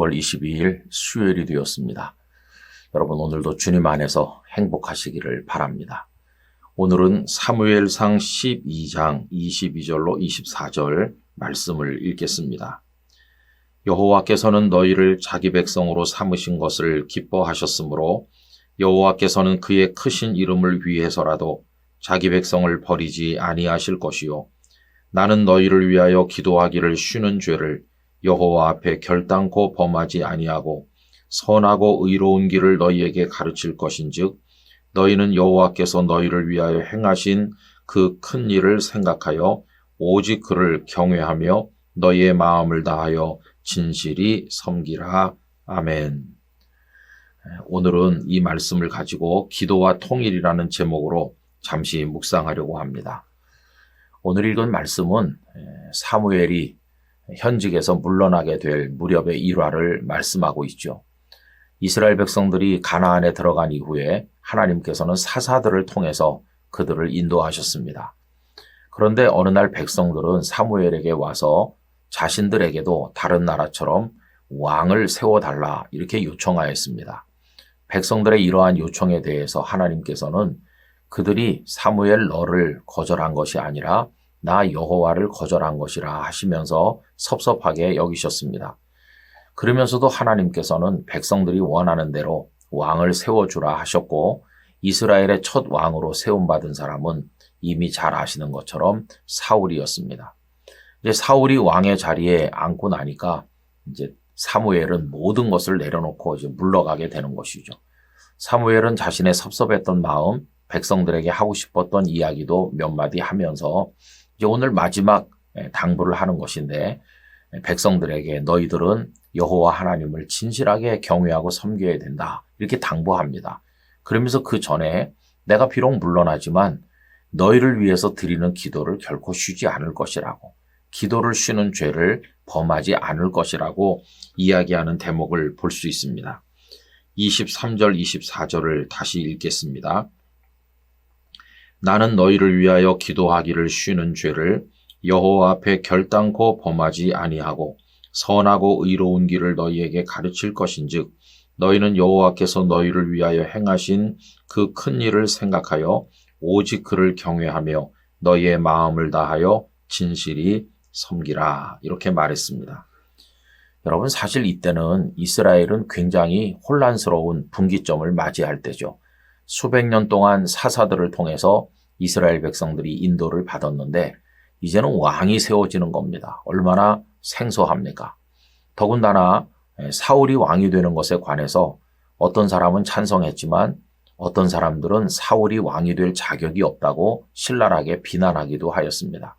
10월 22일 수요일이 되었습니다. 여러분 오늘도 주님 안에서 행복하시기를 바랍니다. 오늘은 사무엘상 12장 22절로 24절 말씀을 읽겠습니다. 여호와께서는 너희를 자기 백성으로 삼으신 것을 기뻐하셨으므로 여호와께서는 그의 크신 이름을 위해서라도 자기 백성을 버리지 아니하실 것이요 나는 너희를 위하여 기도하기를 쉬는 죄를 여호와 앞에 결단코 범하지 아니하고 선하고 의로운 길을 너희에게 가르칠 것인즉 너희는 여호와께서 너희를 위하여 행하신 그 큰 일을 생각하여 오직 그를 경외하며 너희의 마음을 다하여 진실이 섬기라. 아멘. 오늘은 이 말씀을 가지고 기도와 통일이라는 제목으로 잠시 묵상하려고 합니다. 오늘 읽은 말씀은 사무엘이 현직에서 물러나게 될 무렵의 일화를 말씀하고 있죠. 이스라엘 백성들이 가나안에 들어간 이후에 하나님께서는 사사들을 통해서 그들을 인도하셨습니다. 그런데 어느 날 백성들은 사무엘에게 와서 자신들에게도 다른 나라처럼 왕을 세워달라 이렇게 요청하였습니다. 백성들의 이러한 요청에 대해서 하나님께서는 그들이 사무엘 너를 거절한 것이 아니라 나 여호와를 거절한 것이라 하시면서 섭섭하게 여기셨습니다. 그러면서도 하나님께서는 백성들이 원하는 대로 왕을 세워주라 하셨고 이스라엘의 첫 왕으로 세움받은 사람은 이미 잘 아시는 것처럼 사울이었습니다. 이제 사울이 왕의 자리에 앉고 나니까 이제 사무엘은 모든 것을 내려놓고 이제 물러가게 되는 것이죠. 사무엘은 자신의 섭섭했던 마음, 백성들에게 하고 싶었던 이야기도 몇 마디 하면서 이제 오늘 마지막 당부를 하는 것인데 백성들에게 너희들은 여호와 하나님을 진실하게 경외하고 섬겨야 된다. 이렇게 당부합니다. 그러면서 그 전에 내가 비록 물러나지만 너희를 위해서 드리는 기도를 결코 쉬지 않을 것이라고 기도를 쉬는 죄를 범하지 않을 것이라고 이야기하는 대목을 볼 수 있습니다. 23절, 24절을 다시 읽겠습니다. 나는 너희를 위하여 기도하기를 쉬는 죄를 여호와 앞에 결단코 범하지 아니하고 선하고 의로운 길을 너희에게 가르칠 것인즉 너희는 여호와께서 너희를 위하여 행하신 그 큰 일을 생각하여 오직 그를 경외하며 너희의 마음을 다하여 진실이 섬기라 이렇게 말했습니다. 여러분 사실 이때는 이스라엘은 굉장히 혼란스러운 분기점을 맞이할 때죠. 수백 년 동안 사사들을 통해서 이스라엘 백성들이 인도를 받았는데 이제는 왕이 세워지는 겁니다. 얼마나 생소합니까? 더군다나 사울이 왕이 되는 것에 관해서 어떤 사람은 찬성했지만 어떤 사람들은 사울이 왕이 될 자격이 없다고 신랄하게 비난하기도 하였습니다.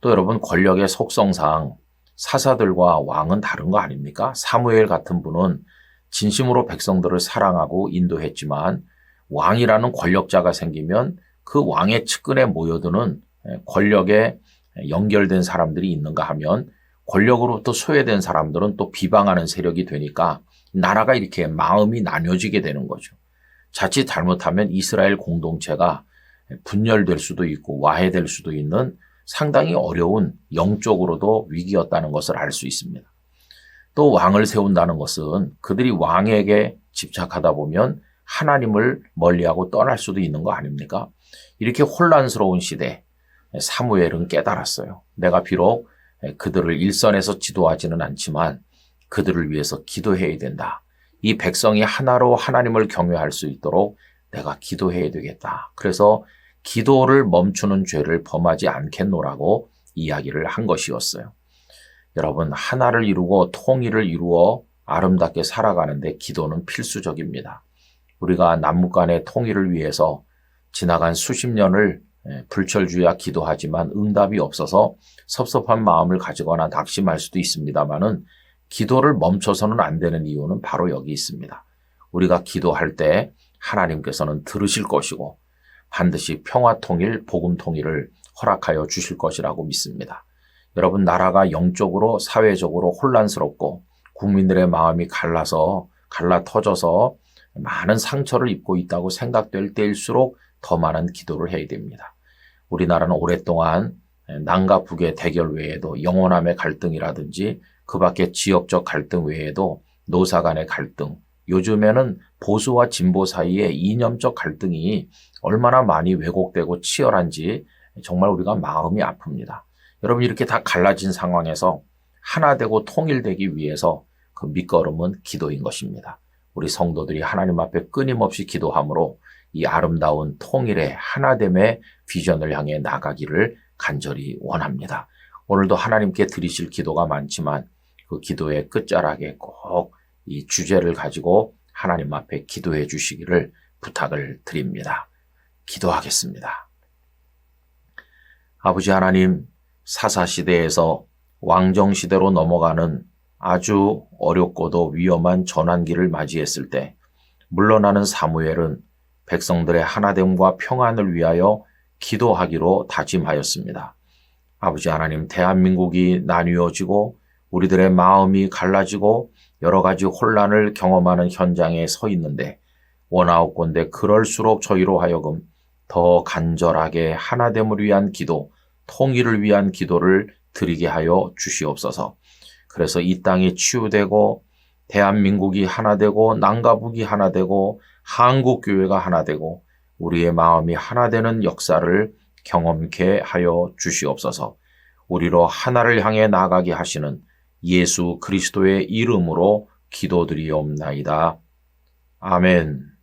또 여러분 권력의 속성상 사사들과 왕은 다른 거 아닙니까? 사무엘 같은 분은 진심으로 백성들을 사랑하고 인도했지만 왕이라는 권력자가 생기면 그 왕의 측근에 모여드는 권력에 연결된 사람들이 있는가 하면 권력으로부터 소외된 사람들은 또 비방하는 세력이 되니까 나라가 이렇게 마음이 나뉘어지게 되는 거죠. 자칫 잘못하면 이스라엘 공동체가 분열될 수도 있고 와해될 수도 있는 상당히 어려운 영적으로도 위기였다는 것을 알 수 있습니다. 또 왕을 세운다는 것은 그들이 왕에게 집착하다 보면 하나님을 멀리하고 떠날 수도 있는 거 아닙니까? 이렇게 혼란스러운 시대 사무엘은 깨달았어요. 내가 비록 그들을 일선에서 지도하지는 않지만 그들을 위해서 기도해야 된다. 이 백성이 하나로 하나님을 경외할 수 있도록 내가 기도해야 되겠다. 그래서 기도를 멈추는 죄를 범하지 않겠노라고 이야기를 한 것이었어요. 여러분 하나를 이루고 통일을 이루어 아름답게 살아가는데 기도는 필수적입니다. 우리가 남북 간의 통일을 위해서 지나간 수십 년을 불철주야 기도하지만 응답이 없어서 섭섭한 마음을 가지거나 낙심할 수도 있습니다만은 기도를 멈춰서는 안 되는 이유는 바로 여기 있습니다. 우리가 기도할 때 하나님께서는 들으실 것이고 반드시 평화 통일, 복음 통일을 허락하여 주실 것이라고 믿습니다. 여러분 나라가 영적으로 사회적으로 혼란스럽고 국민들의 마음이 갈라 터져서 많은 상처를 입고 있다고 생각될 때일수록 더 많은 기도를 해야 됩니다. 우리나라는 오랫동안 남과 북의 대결 외에도 영호남의 갈등이라든지 그 밖에 지역적 갈등 외에도 노사 간의 갈등, 요즘에는 보수와 진보 사이의 이념적 갈등이 얼마나 많이 왜곡되고 치열한지 정말 우리가 마음이 아픕니다. 여러분, 이렇게 다 갈라진 상황에서 하나 되고 통일되기 위해서 그 밑거름은 기도인 것입니다. 우리 성도들이 하나님 앞에 끊임없이 기도함으로 이 아름다운 통일의 하나됨의 비전을 향해 나가기를 간절히 원합니다. 오늘도 하나님께 드리실 기도가 많지만 그 기도의 끝자락에 꼭 이 주제를 가지고 하나님 앞에 기도해 주시기를 부탁을 드립니다. 기도하겠습니다. 아버지 하나님, 사사시대에서 왕정시대로 넘어가는 아주 어렵고도 위험한 전환기를 맞이했을 때 물러나는 사무엘은 백성들의 하나됨과 평안을 위하여 기도하기로 다짐하였습니다. 아버지 하나님, 대한민국이 나뉘어지고 우리들의 마음이 갈라지고 여러 가지 혼란을 경험하는 현장에 서 있는데 원하옵건대 그럴수록 저희로 하여금 더 간절하게 하나됨을 위한 기도, 통일을 위한 기도를 드리게 하여 주시옵소서. 그래서 이 땅이 치유되고 대한민국이 하나 되고 남가북이 하나 되고 한국교회가 하나 되고 우리의 마음이 하나 되는 역사를 경험케 하여 주시옵소서. 우리로 하나를 향해 나아가게 하시는 예수 그리스도의 이름으로 기도드리옵나이다. 아멘.